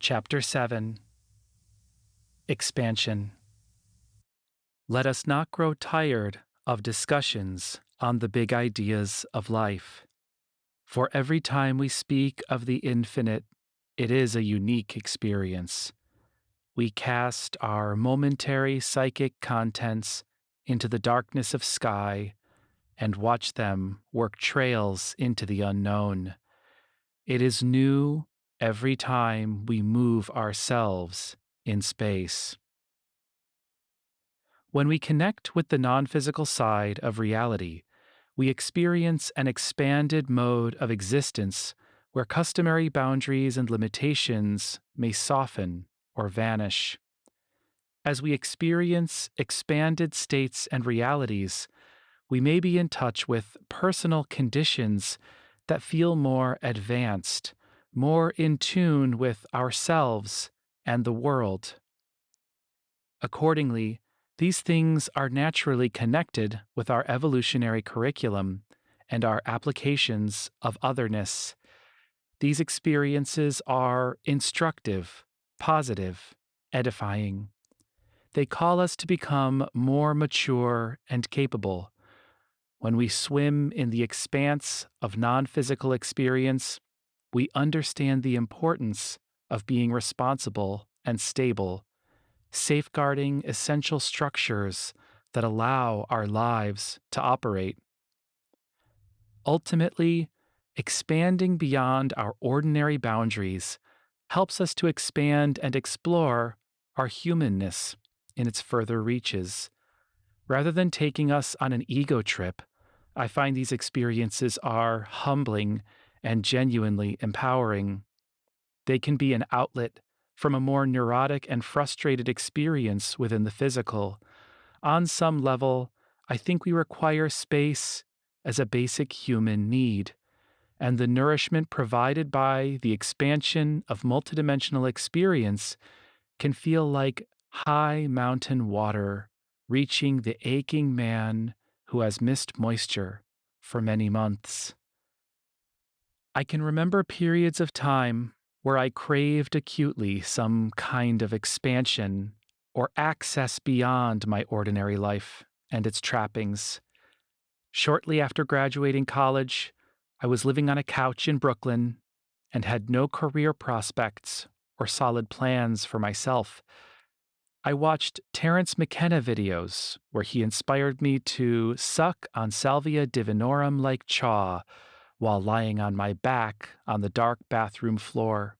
Chapter 7 Expansion. Let us not grow tired of discussions on the big ideas of life. For every time we speak of the infinite, it is a unique experience. We cast our momentary psychic contents into the darkness of sky and watch them work trails into the unknown. It is new every time we move ourselves in space. When we connect with the non-physical side of reality, we experience an expanded mode of existence where customary boundaries and limitations may soften or vanish. As we experience expanded states and realities, we may be in touch with personal conditions that feel more advanced, more in tune with ourselves and the world. Accordingly, these things are naturally connected with our evolutionary curriculum and our applications of otherness. These experiences are instructive, positive, edifying. They call us to become more mature and capable. When we swim in the expanse of non-physical experience, we understand the importance of being responsible and stable, safeguarding essential structures that allow our lives to operate. Ultimately, expanding beyond our ordinary boundaries helps us to expand and explore our humanness in its further reaches. Rather than taking us on an ego trip, I find these experiences are humbling and genuinely empowering. They can be an outlet from a more neurotic and frustrated experience within the physical. On some level, I think we require space as a basic human need, and the nourishment provided by the expansion of multidimensional experience can feel like high mountain water reaching the aching man who has missed moisture for many months. I can remember periods of time where I craved acutely some kind of expansion or access beyond my ordinary life and its trappings. Shortly after graduating college, I was living on a couch in Brooklyn and had no career prospects or solid plans for myself. I watched Terence McKenna videos where he inspired me to suck on Salvia divinorum like chaw while lying on my back on the dark bathroom floor.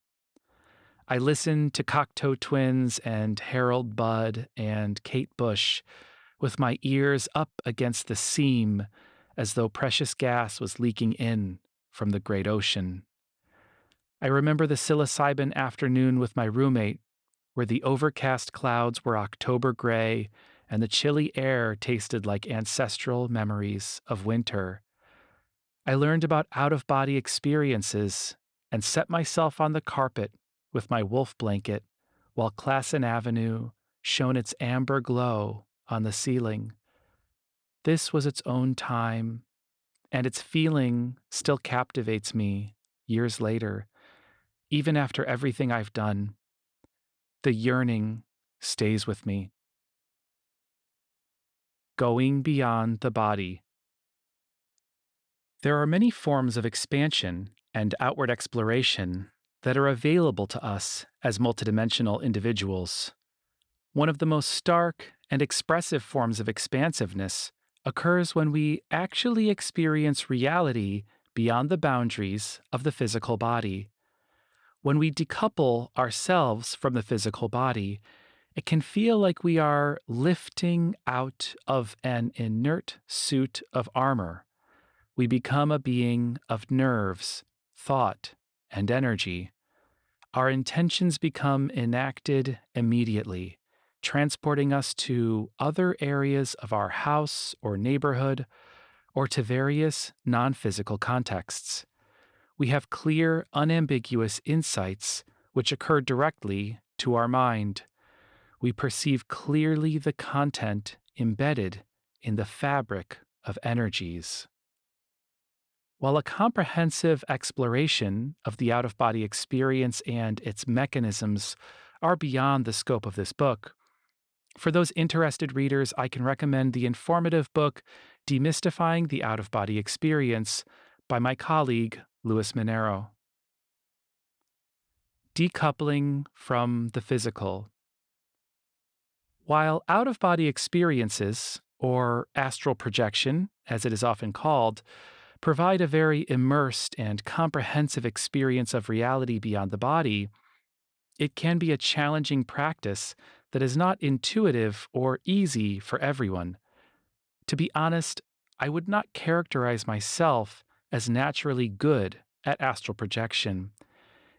I listened to Cocteau Twins and Harold Budd and Kate Bush with my ears up against the seam as though precious gas was leaking in from the great ocean. I remember the psilocybin afternoon with my roommate, where the overcast clouds were October gray and the chilly air tasted like ancestral memories of winter. I learned about out-of-body experiences and set myself on the carpet with my wolf blanket while Classen Avenue shone its amber glow on the ceiling. This was its own time, and its feeling still captivates me years later, even after everything I've done. The yearning stays with me. Going beyond the body. There are many forms of expansion and outward exploration that are available to us as multidimensional individuals. One of the most stark and expressive forms of expansiveness occurs when we actually experience reality beyond the boundaries of the physical body. When we decouple ourselves from the physical body, it can feel like we are lifting out of an inert suit of armor. We become a being of nerves, thought, and energy. Our intentions become enacted immediately, transporting us to other areas of our house or neighborhood, or to various non-physical contexts. We have clear, unambiguous insights which occur directly to our mind. We perceive clearly the content embedded in the fabric of energies. While a comprehensive exploration of the out of body experience and its mechanisms are beyond the scope of this book, for those interested readers, I can recommend the informative book Demystifying the Out of Body Experience by my colleague, Louis Monero. Decoupling from the physical. While out of body experiences, or astral projection, as it is often called, provide a very immersed and comprehensive experience of reality beyond the body, it can be a challenging practice that is not intuitive or easy for everyone. To be honest, I would not characterize myself as naturally good at astral projection,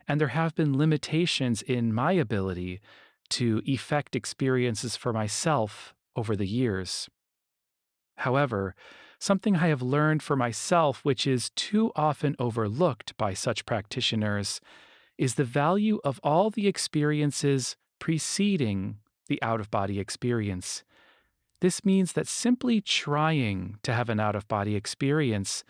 and there have been limitations in my ability to effect experiences for myself over the years. However, something I have learned for myself, which is too often overlooked by such practitioners, is the value of all the experiences preceding the out of body experience. This means that simply trying to have an out of body experience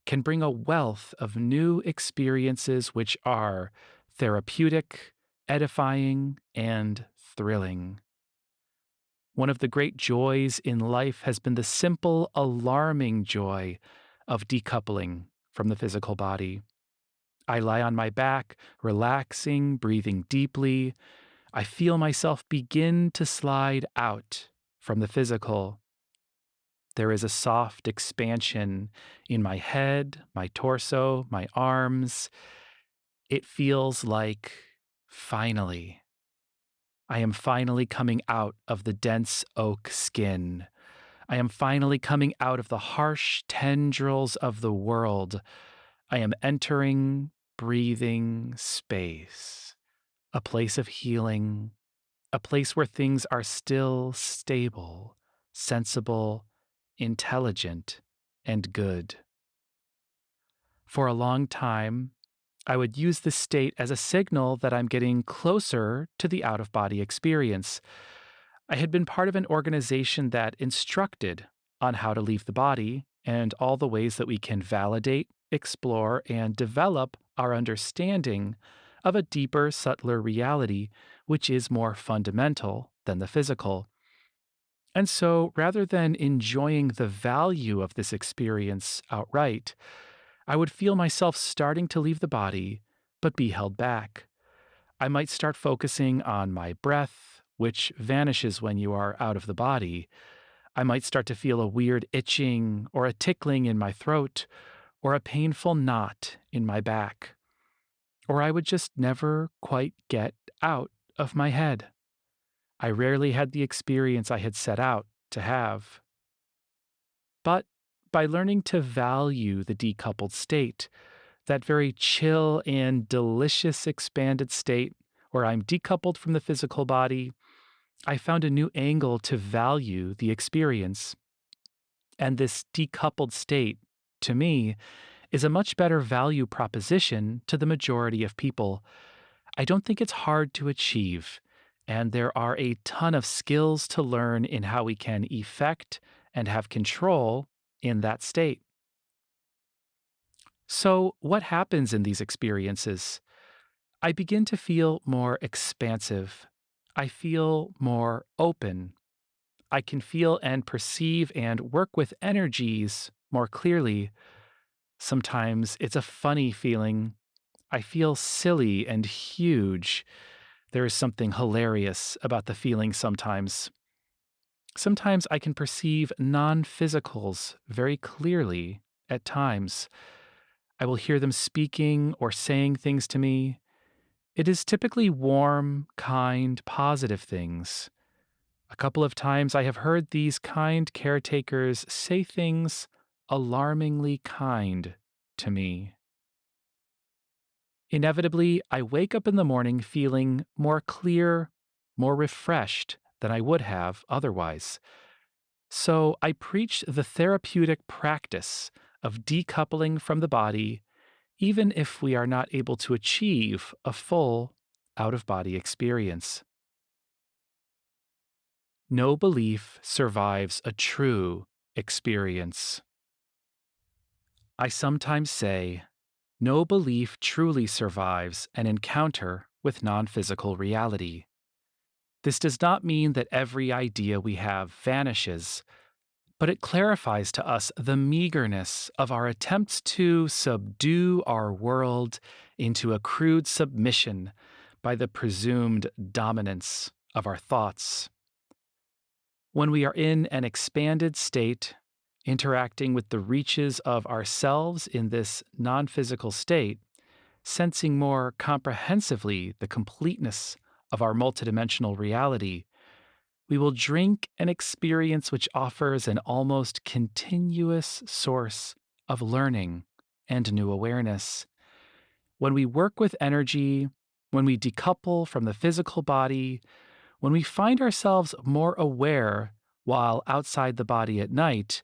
can bring a wealth of new experiences which are therapeutic, edifying, and thrilling. One of the great joys in life has been the simple, alarming joy of decoupling from the physical body. I lie on my back, relaxing, breathing deeply. I feel myself begin to slide out from the physical. There is a soft expansion in my head, my torso, my arms. It feels like finally, I am finally coming out of the dense oak skin. I am finally coming out of the harsh tendrils of the world. I am entering breathing space, a place of healing, a place where things are still stable, sensible, intelligent, and good. For a long time, I would use this state as a signal that I'm getting closer to the out of body experience. I had been part of an organization that instructed on how to leave the body and all the ways that we can validate, explore, and develop our understanding of a deeper, subtler reality, which is more fundamental than the physical. And so, rather than enjoying the value of this experience outright, I would feel myself starting to leave the body, but be held back. I might start focusing on my breath, which vanishes when you are out of the body. I might start to feel a weird itching or a tickling in my throat or a painful knot in my back. Or I would just never quite get out of my head. I rarely had the experience I had set out to have. But by learning to value the decoupled state, that very chill and delicious expanded state where I'm decoupled from the physical body, I found a new angle to value the experience. And this decoupled state, to me, is a much better value proposition to the majority of people. I don't think it's hard to achieve, and there are a ton of skills to learn in how we can effect and have control in that state. So, what happens in these experiences? I begin to feel more expansive. I feel more open. I can feel and perceive and work with energies more clearly. Sometimes it's a funny feeling. I feel silly and huge. There is something hilarious about the feeling sometimes. Sometimes I can perceive non physicals very clearly at times. I will hear them speaking or saying things to me. It is typically warm, kind, positive things. A couple of times I have heard these kind caretakers say things alarmingly kind to me. Inevitably, I wake up in the morning feeling more clear, more refreshed than I would have otherwise. So I preach the therapeutic practice of decoupling from the body, even if we are not able to achieve a full out of body experience. No belief survives a true experience. I sometimes say, no belief truly survives an encounter with non physical reality. This does not mean that every idea we have vanishes, but it clarifies to us the meagerness of our attempts to subdue our world into a crude submission by the presumed dominance of our thoughts. When we are in an expanded state, interacting with the reaches of ourselves in this non physical state, sensing more comprehensively the completeness of our multidimensional reality, we will drink an experience which offers an almost continuous source of learning and new awareness. When we work with energy, when we decouple from the physical body, when we find ourselves more aware while outside the body at night,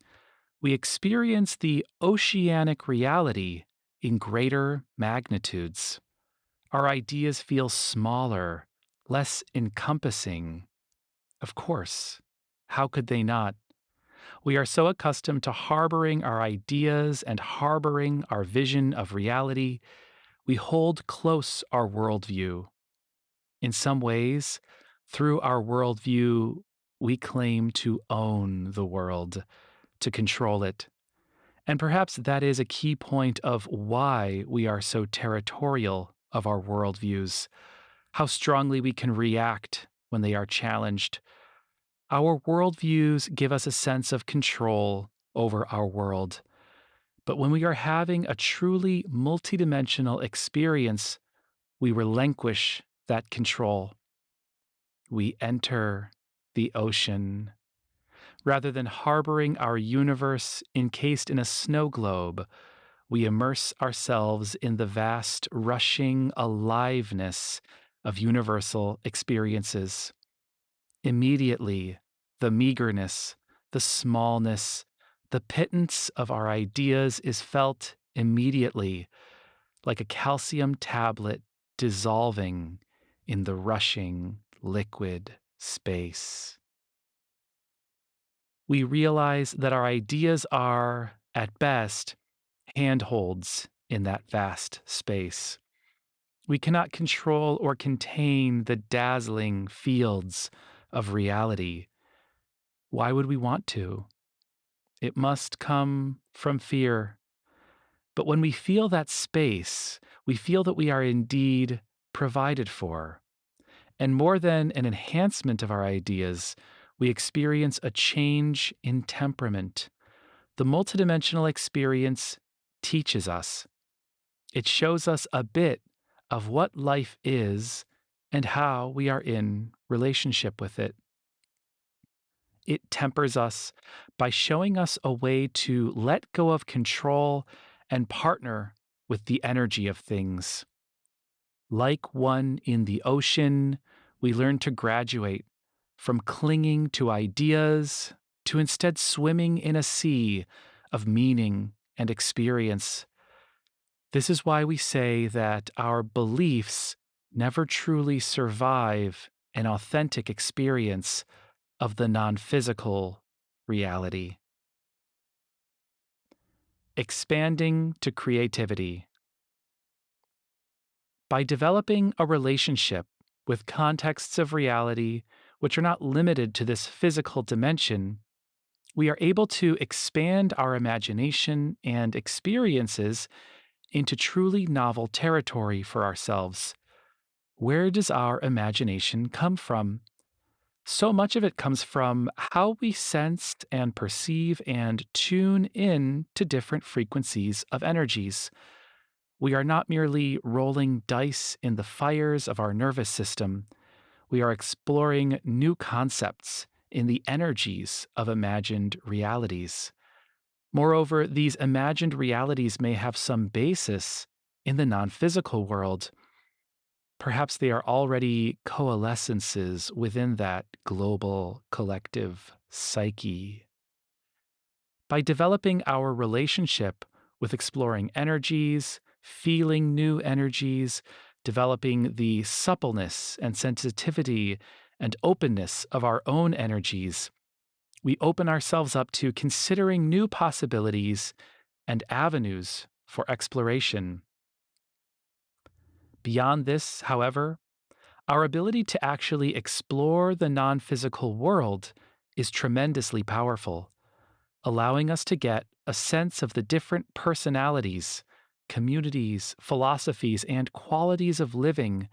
we experience the oceanic reality in greater magnitudes. Our ideas feel smaller, less encompassing. Of course, how could they not? We are so accustomed to harboring our ideas and harboring our vision of reality, we hold close our worldview. In some ways, through our worldview, we claim to own the world, to control it. And perhaps that is a key point of why we are so territorial of our worldviews, how strongly we can react when they are challenged. Our worldviews give us a sense of control over our world. But when we are having a truly multidimensional experience, we relinquish that control. We enter the ocean. Rather than harboring our universe encased in a snow globe, we immerse ourselves in the vast, rushing aliveness of universal experiences. Immediately, the meagerness, the smallness, the pittance of our ideas is felt immediately, like a calcium tablet dissolving in the rushing liquid space. We realize that our ideas are, at best, handholds in that vast space. We cannot control or contain the dazzling fields of reality. Why would we want to? It must come from fear. But when we feel that space, we feel that we are indeed provided for. And more than an enhancement of our ideas, we experience a change in temperament. The multidimensional experience teaches us. It shows us a bit of what life is and how we are in relationship with it. It tempers us by showing us a way to let go of control and partner with the energy of things. Like one in the ocean, we learn to graduate from clinging to ideas to instead swimming in a sea of meaning and experience. This is why we say that our beliefs never truly survive an authentic experience of the non physical reality. Expanding to creativity. By developing a relationship with contexts of reality which are not limited to this physical dimension, we are able to expand our imagination and experiences into truly novel territory for ourselves. Where does our imagination come from? So much of it comes from how we sense and perceive and tune in to different frequencies of energies. We are not merely rolling dice in the fires of our nervous system. We are exploring new concepts in the energies of imagined realities. Moreover, these imagined realities may have some basis in the non physical world. Perhaps they are already coalescences within that global collective psyche. By developing our relationship with exploring energies, feeling new energies, developing the suppleness and sensitivity and openness of our own energies, we open ourselves up to considering new possibilities and avenues for exploration. Beyond this, however, our ability to actually explore the non physical world is tremendously powerful, allowing us to get a sense of the different personalities, communities, philosophies, and qualities of living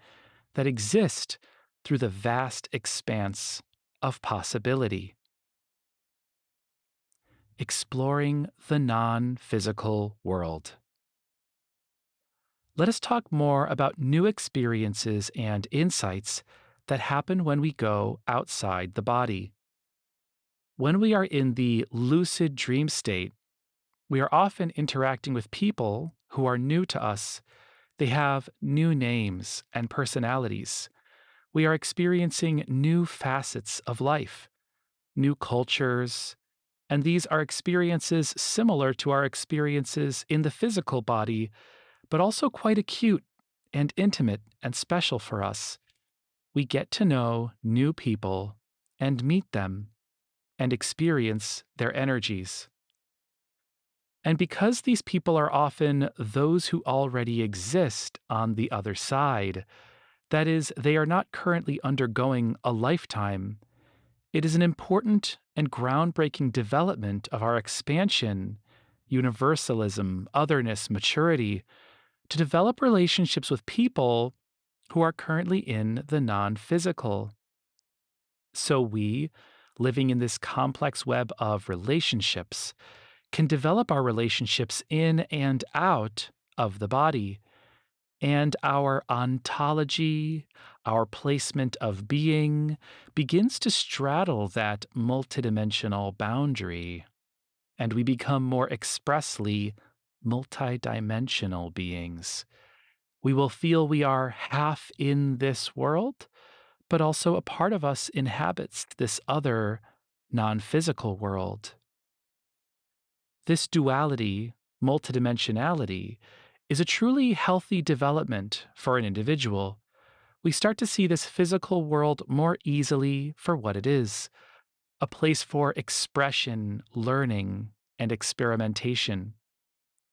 that exist through the vast expanse of possibility. Exploring the non physical world. Let us talk more about new experiences and insights that happen when we go outside the body. When we are in the lucid dream state, we are often interacting with people who are new to us. They have new names and personalities. We are experiencing new facets of life, new cultures, and these are experiences similar to our experiences in the physical body, but also quite acute and intimate and special for us. We get to know new people and meet them and experience their energies. And because these people are often those who already exist on the other side, that is, they are not currently undergoing a lifetime, it is an important and groundbreaking development of our expansion, universalism, otherness, maturity, to develop relationships with people who are currently in the non physical. So we, living in this complex web of relationships, can develop our relationships in and out of the body. And our ontology, our placement of being, begins to straddle that multidimensional boundary. And we become more expressly multidimensional beings. We will feel we are half in this world, but also a part of us inhabits this other non physical world. This duality, multidimensionality, is a truly healthy development for an individual. We start to see this physical world more easily for what it is, a place for expression, learning, and experimentation.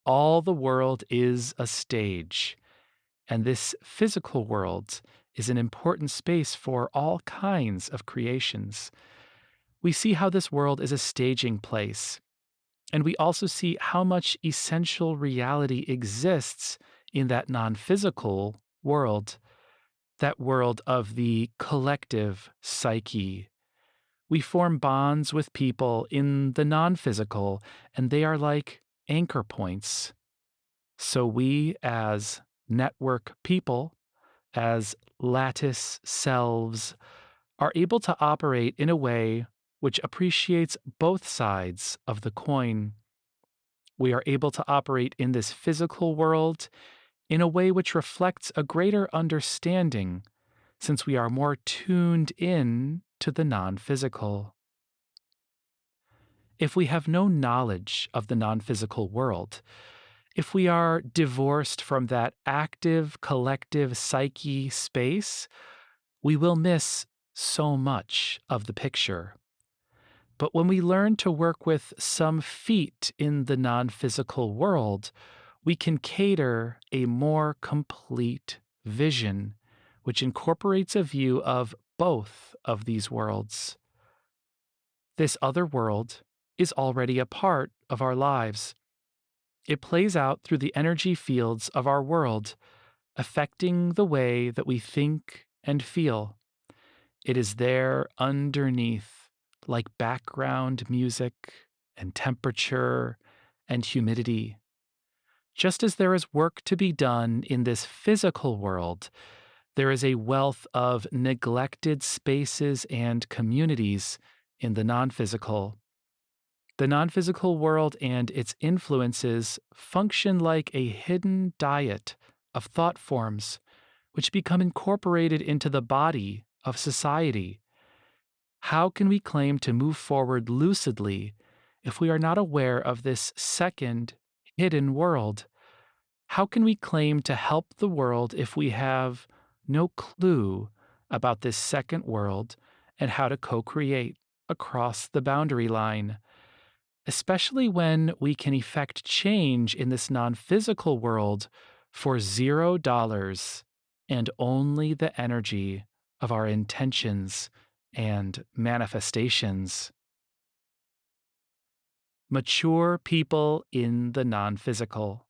All the world is a stage, and this physical world is an important space for all kinds of creations. We see how this world is a staging place, and we also see how much essential reality exists in that non physical world, that world of the collective psyche. We form bonds with people in the non physical, and they are like anchor points. So we, as network people, as lattice selves, are able to operate in a way which appreciates both sides of the coin. We are able to operate in this physical world in a way which reflects a greater understanding, since we are more tuned in to the non physical. If we have no knowledge of the non physical world, if we are divorced from that active collective psyche space, we will miss so much of the picture. But when we learn to work with some feet in the non physical world, we can cater a more complete vision, which incorporates a view of both of these worlds. This other world is already a part of our lives. It plays out through the energy fields of our world, affecting the way that we think and feel. It is there underneath, like background music and temperature and humidity. Just as there is work to be done in this physical world, there is a wealth of neglected spaces and communities in the non physical. The non physical world and its influences function like a hidden diet of thought forms, which become incorporated into the body of society. How can we claim to move forward lucidly if we are not aware of this second hidden world? How can we claim to help the world if we have no clue about this second world and how to co create across the boundary line? especially when we can effect change in this non physical world for $0 and only the energy of our intentions and manifestations. Mature people in the non physical.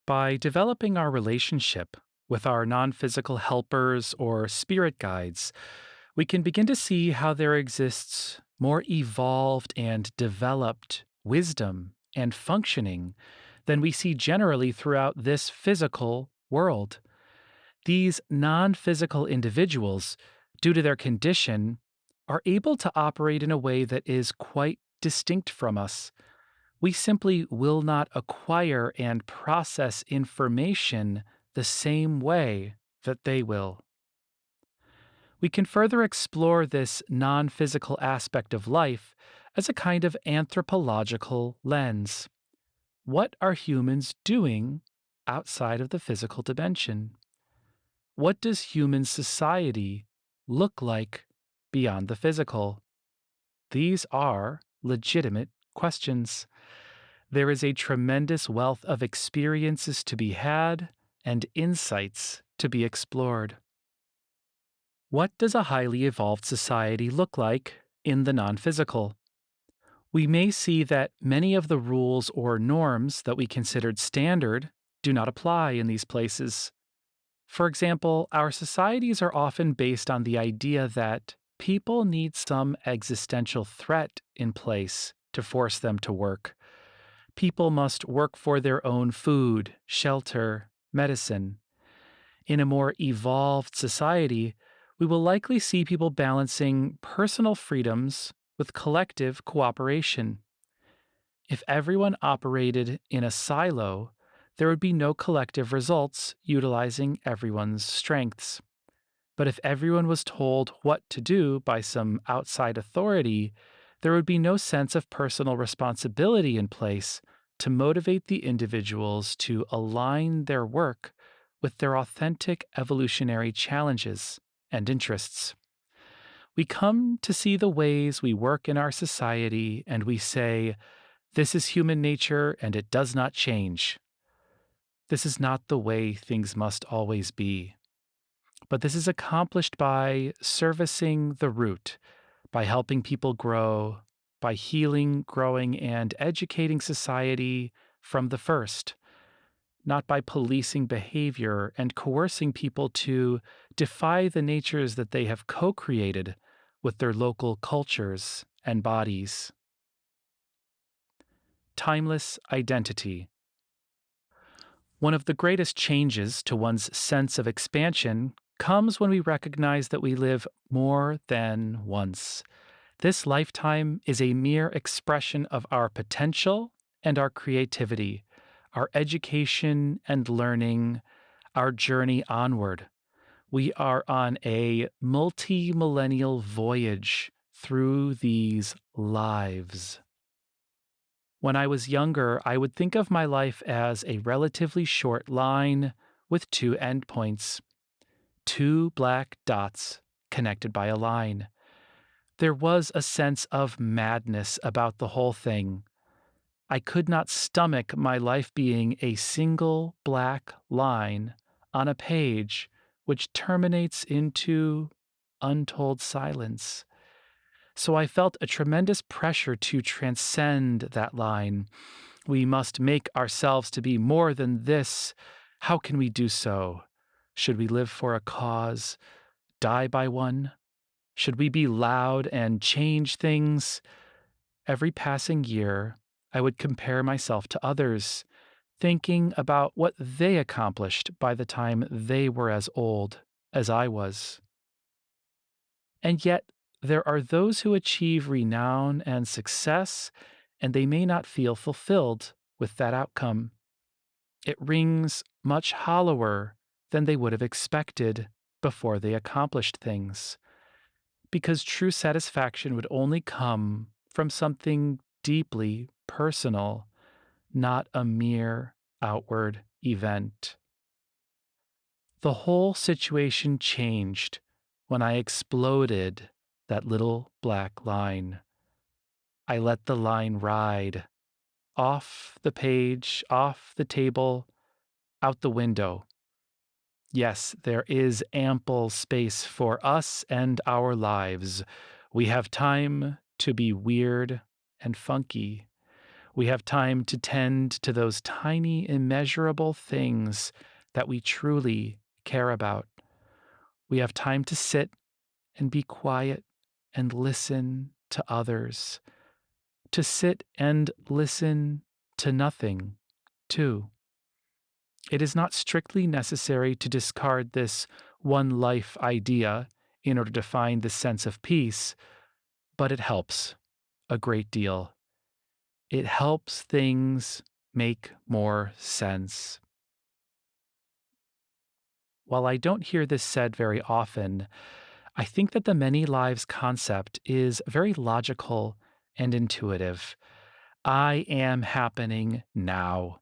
By developing our relationship with our non physical helpers or spirit guides, we can begin to see how there exists more evolved and developed wisdom and functioning than we see generally throughout this physical world. These non physical individuals, due to their condition, are able to operate in a way that is quite distinct from us. We simply will not acquire and process information the same way that they will. We can further explore this non physical aspect of life as a kind of anthropological lens. What are humans doing outside of the physical dimension? What does human society look like beyond the physical? These are legitimate questions. There is a tremendous wealth of experiences to be had and insights to be explored. What does a highly evolved society look like in the non physical? We may see that many of the rules or norms that we considered standard do not apply in these places. For example, our societies are often based on the idea that people need some existential threat in place to force them to work. People must work for their own food, shelter, medicine. In a more evolved society, we will likely see people balancing personal freedoms with collective cooperation. If everyone operated in a silo, there would be no collective results utilizing everyone's strengths. But if everyone was told what to do by some outside authority, there would be no sense of personal responsibility in place to motivate the individuals to align their work with their authentic evolutionary challenges and interests. We come to see the ways we work in our society and we say, this is human nature and it does not change. This is not the way things must always be. But this is accomplished by servicing the root, by helping people grow, by healing, growing, and educating society from the first, not by policing behavior and coercing people to defy the natures that they have co created with their local cultures and bodies. Timeless identity. One of the greatest changes to one's sense of expansion comes when we recognize that we live more than once. This lifetime is a mere expression of our potential and our creativity, our education and learning, our journey onward. We are on a multi-millennial voyage through these lives. When I was younger, I would think of my life as a relatively short line with two endpoints, two black dots connected by a line. There was a sense of madness about the whole thing. I could not stomach my life being a single black line on a page which terminates into untold silence. So I felt a tremendous pressure to transcend that line. We must make ourselves to be more than this. How can we do so? Should we live for a cause, die by one? Should we be loud and change things? Every passing year, I would compare myself to others, thinking about what they accomplished by the time they were as old as I was. And yet, there are those who achieve renown and success, and they may not feel fulfilled with that outcome. It rings much hollower than they would have expected before they accomplished things, because true satisfaction would only come from something deeply personal, not a mere outward event. The whole situation changed when I exploded that little black line. I let the line ride off the page, off the table, out the window. Yes, there is ample space for us and our lives. We have time to be weird and funky. We have time to tend to those tiny, immeasurable things that we truly care about. We have time to sit and be quiet and listen to others, to sit and listen to nothing, too. It is not strictly necessary to discard this one life idea in order to find the sense of peace, but it helps a great deal. It helps things make more sense. While I don't hear this said very often, I think that the many lives concept is very logical and intuitive. I am happening now.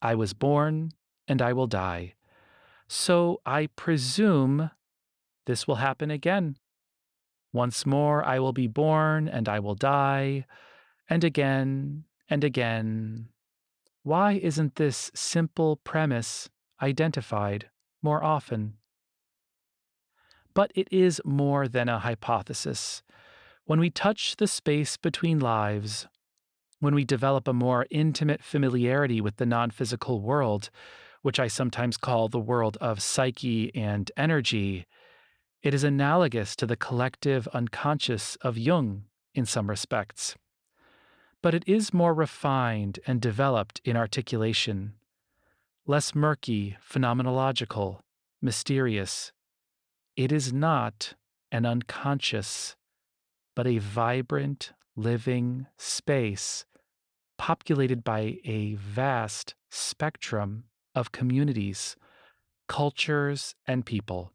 I was born and I will die. So I presume this will happen again. Once more, I will be born and I will die, and again and again. Why isn't this simple premise identified more often? But it is more than a hypothesis. When we touch the space between lives, when we develop a more intimate familiarity with the non physical world, which I sometimes call the world of psyche and energy, it is analogous to the collective unconscious of Jung in some respects. But it is more refined and developed in articulation, less murky, phenomenological, mysterious. It is not an unconscious, but a vibrant, living space populated by a vast spectrum of communities, cultures, and people.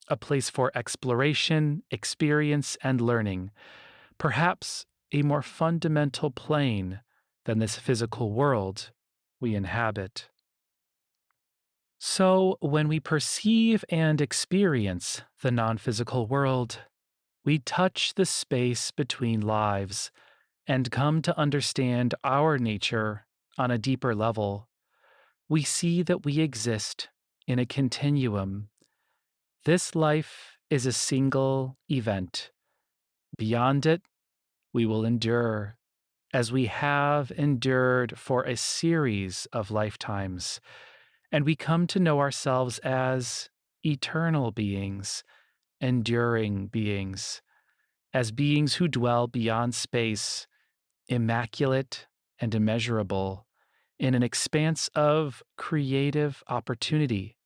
A place for exploration, experience, and learning, perhaps a more fundamental plane than this physical world we inhabit. So, when we perceive and experience the non physical world, we touch the space between lives and come to understand our nature on a deeper level. We see that we exist in a continuum. This life is a single event. Beyond it, we will endure, as we have endured for a series of lifetimes, and we come to know ourselves as eternal beings, enduring beings, as beings who dwell beyond space, immaculate and immeasurable, in an expanse of creative opportunity.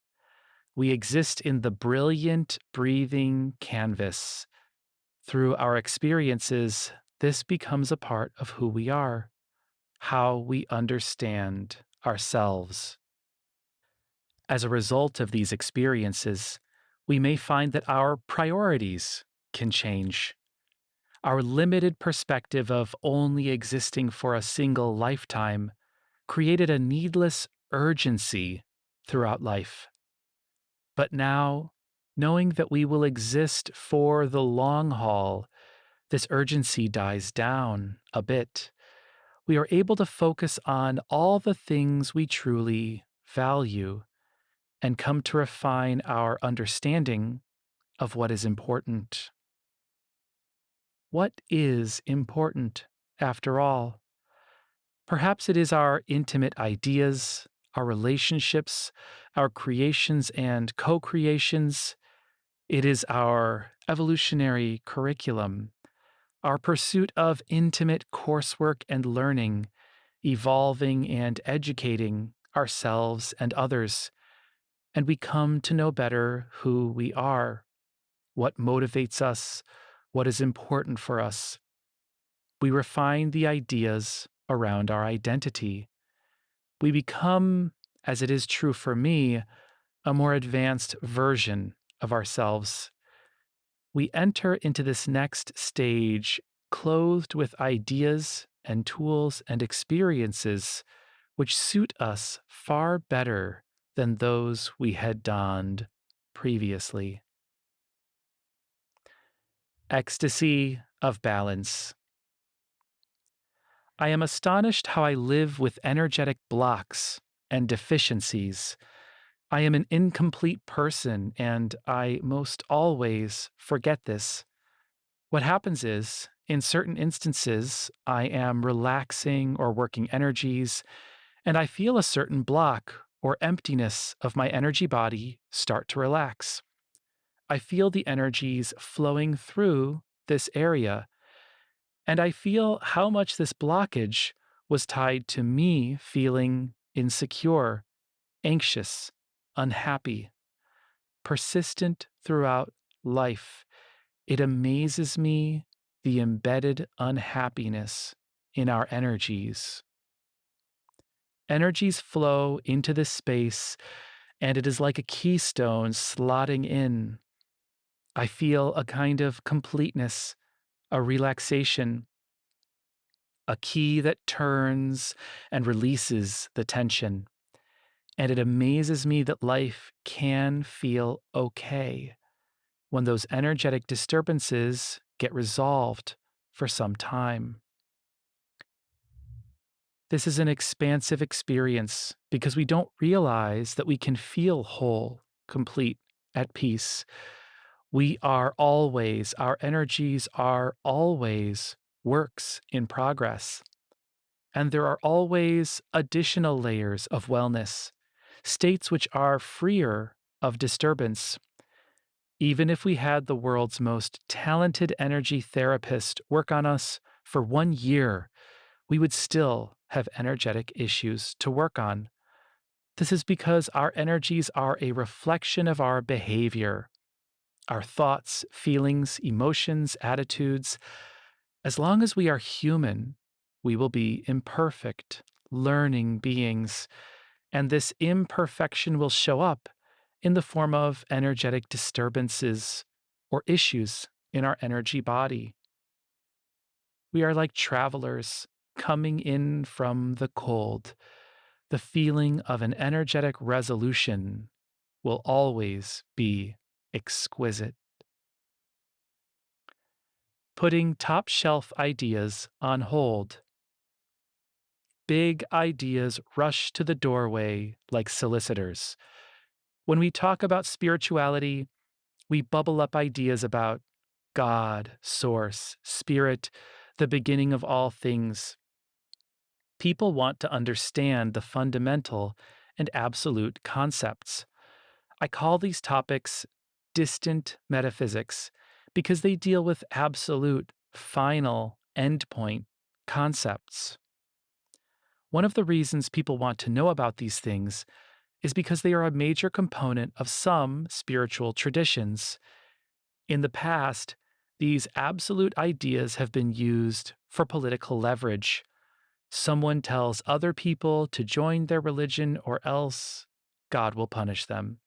We exist in the brilliant, breathing canvas. Through our experiences, this becomes a part of who we are, how we understand ourselves. As a result of these experiences, we may find that our priorities can change. Our limited perspective of only existing for a single lifetime created a needless urgency throughout life. But now, knowing that we will exist for the long haul, this urgency dies down a bit. We are able to focus on all the things we truly value and come to refine our understanding of what is important. What is important, after all? Perhaps it is our intimate ideas, our relationships, our creations and co creations. It is our evolutionary curriculum, our pursuit of intimate coursework and learning, evolving and educating ourselves and others. And we come to know better who we are, what motivates us, what is important for us. We refine the ideas around our identity. We become, as it is true for me, a more advanced version of ourselves. We enter into this next stage clothed with ideas and tools and experiences which suit us far better than those we had donned previously. Ecstasy of Balance. I am astonished how I live with energetic blocks and deficiencies. I am an incomplete person, and I most always forget this. What happens is, in certain instances, I am relaxing or working energies, and I feel a certain block or emptiness of my energy body start to relax. I feel the energies flowing through this area, and I feel how much this blockage was tied to me feeling insecure, anxious, unhappy, persistent throughout life. It amazes me the embedded unhappiness in our energies. Energies flow into this space, and it is like a keystone slotting in. I feel a kind of completeness, a relaxation, a key that turns and releases the tension. And it amazes me that life can feel okay when those energetic disturbances get resolved for some time. This is an expansive experience because we don't realize that we can feel whole, complete, at peace. Our energies are always works in progress. And there are always additional layers of wellness, states which are freer of disturbance. Even if we had the world's most talented energy therapist work on us for 1 year, we would still have energetic issues to work on. This is because our energies are a reflection of our behavior, our thoughts, feelings, emotions, attitudes. As long as we are human, we will be imperfect, learning beings, and this imperfection will show up in the form of energetic disturbances or issues in our energy body. We are like travelers coming in from the cold. The feeling of an energetic resolution will always be exquisite. Putting top shelf ideas on hold. Big ideas rush to the doorway like solicitors. When we talk about spirituality, we bubble up ideas about God, Source, Spirit, the beginning of all things. People want to understand the fundamental and absolute concepts. I call these topics distant metaphysics because they deal with absolute, final, endpoint concepts. One of the reasons people want to know about these things is because they are a major component of some spiritual traditions. In the past, these absolute ideas have been used for political leverage. Someone tells other people to join their religion or else God will punish them.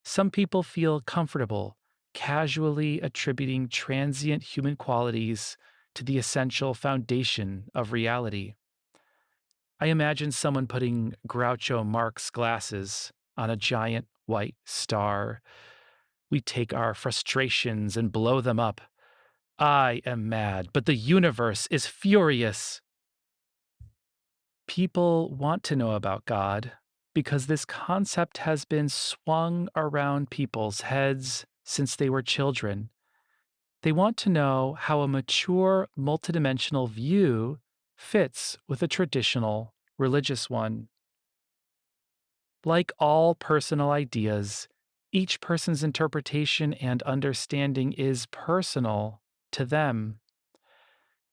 Some people feel comfortable casually attributing transient human qualities to the essential foundation of reality. I imagine someone putting Groucho Marx glasses on a giant white star. We take our frustrations and blow them up. I am mad, but the universe is furious. People want to know about God because this concept has been swung around people's heads since they were children. They want to know how a mature, multidimensional view fits with a traditional religious one. Like all personal ideas, each person's interpretation and understanding is personal to them.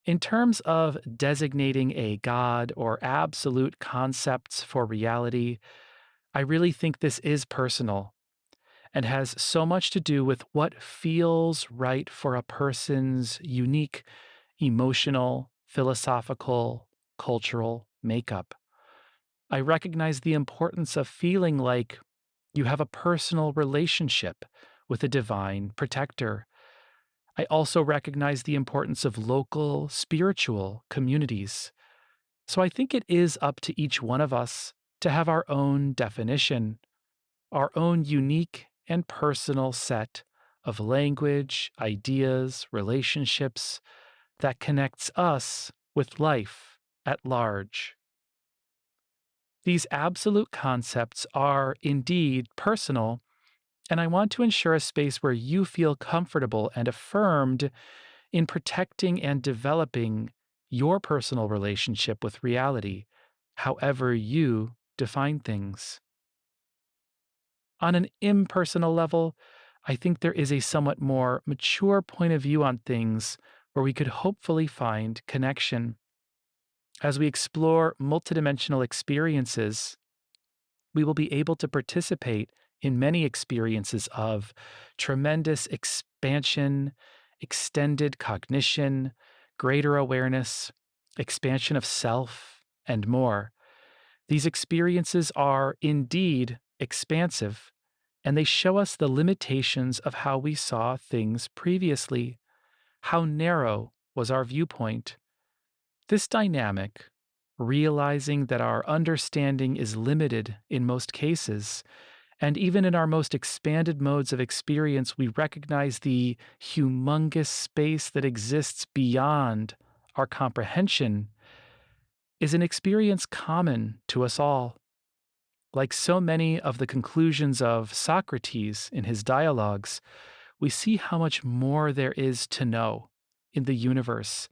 In terms of designating a God or absolute concepts for reality, I really think this is personal and has so much to do with what feels right for a person's unique emotional, philosophical, cultural makeup. I recognize the importance of feeling like you have a personal relationship with a divine protector. I also recognize the importance of local spiritual communities. So I think it is up to each one of us to have our own definition, our own unique and personal set of language, ideas, relationships that connects us with life at large. These absolute concepts are indeed personal, and I want to ensure a space where you feel comfortable and affirmed in protecting and developing your personal relationship with reality, however you define things. On an impersonal level, I think there is a somewhat more mature point of view on things where we could hopefully find connection. As we explore multidimensional experiences, we will be able to participate in many experiences of tremendous expansion, extended cognition, greater awareness, expansion of self, and more. These experiences are indeed expansive, and they show us the limitations of how we saw things previously. How narrow was our viewpoint? This dynamic, realizing that our understanding is limited in most cases, and even in our most expanded modes of experience, we recognize the humongous space that exists beyond our comprehension, is an experience common to us all. Like so many of the conclusions of Socrates in his dialogues, we see how much more there is to know in the universe.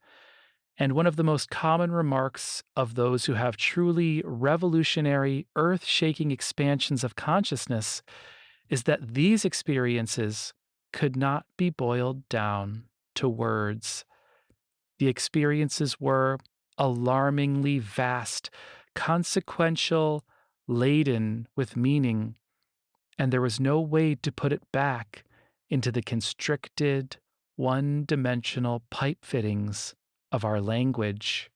And one of the most common remarks of those who have truly revolutionary, earth shaking expansions of consciousness is that these experiences could not be boiled down to words. The experiences were alarmingly vast, consequential, laden with meaning, and there was no way to put it back into the constricted, one dimensional pipe fittings of our language.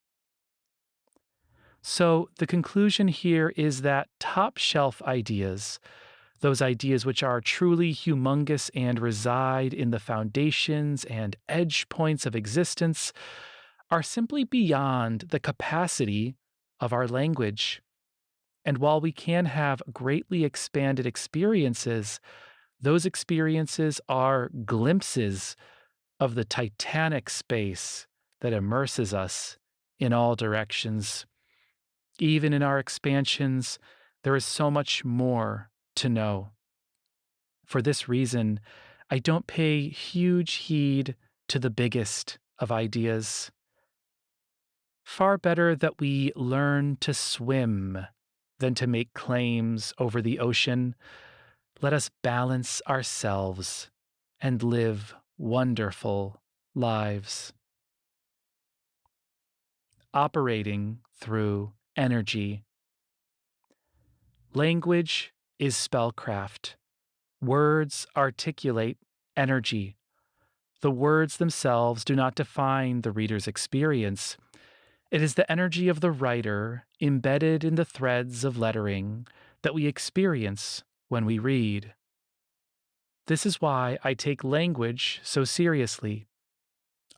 So, the conclusion here is that top shelf ideas, those ideas which are truly humongous and reside in the foundations and edge points of existence, are simply beyond the capacity of our language. And while we can have greatly expanded experiences, those experiences are glimpses of the titanic space that immerses us in all directions. Even in our expansions, there is so much more to know. For this reason, I don't pay huge heed to the biggest of ideas. Far better that we learn to swim than to make claims over the ocean. Let us balance ourselves and live wonderful lives. Operating through energy. Language is spellcraft. Words articulate energy. The words themselves do not define the reader's experience. It is the energy of the writer embedded in the threads of lettering that we experience when we read. This is why I take language so seriously.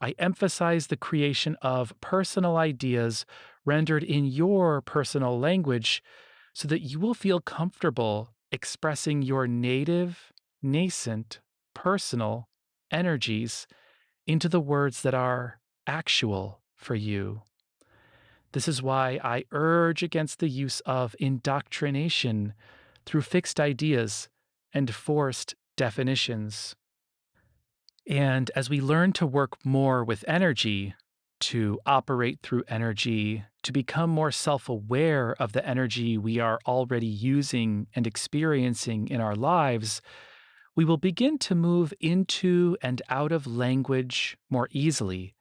I emphasize the creation of personal ideas rendered in your personal language so that you will feel comfortable expressing your native, nascent, personal energies into the words that are actual for you. This is why I urge against the use of indoctrination through fixed ideas and forced definitions. And as we learn to work more with energy, to operate through energy, to become more self aware of the energy we are already using and experiencing in our lives, we will begin to move into and out of language more easily.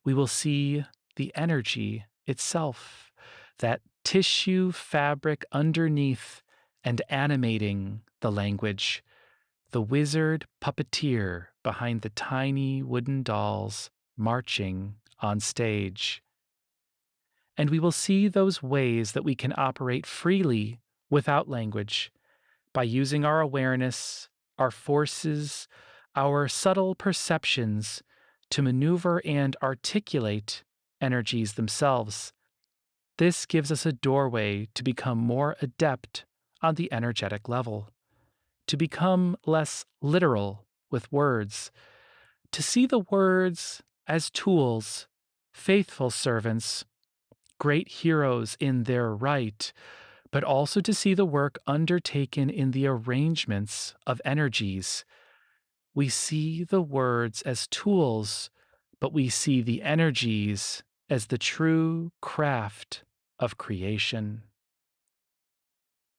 We will see the energy itself, that tissue fabric underneath and animating the language, the wizard puppeteer behind the tiny wooden dolls marching on stage. And we will see those ways that we can operate freely without language by using our awareness, our forces, our subtle perceptions to maneuver and articulate energies themselves. This gives us a doorway to become more adept on the energetic level, to become less literal with words, to see the words as tools faithful servants, great heroes in their right, but also to see the work undertaken in the arrangements of energies. We see the words as tools, but we see the energies as the true craft of creation.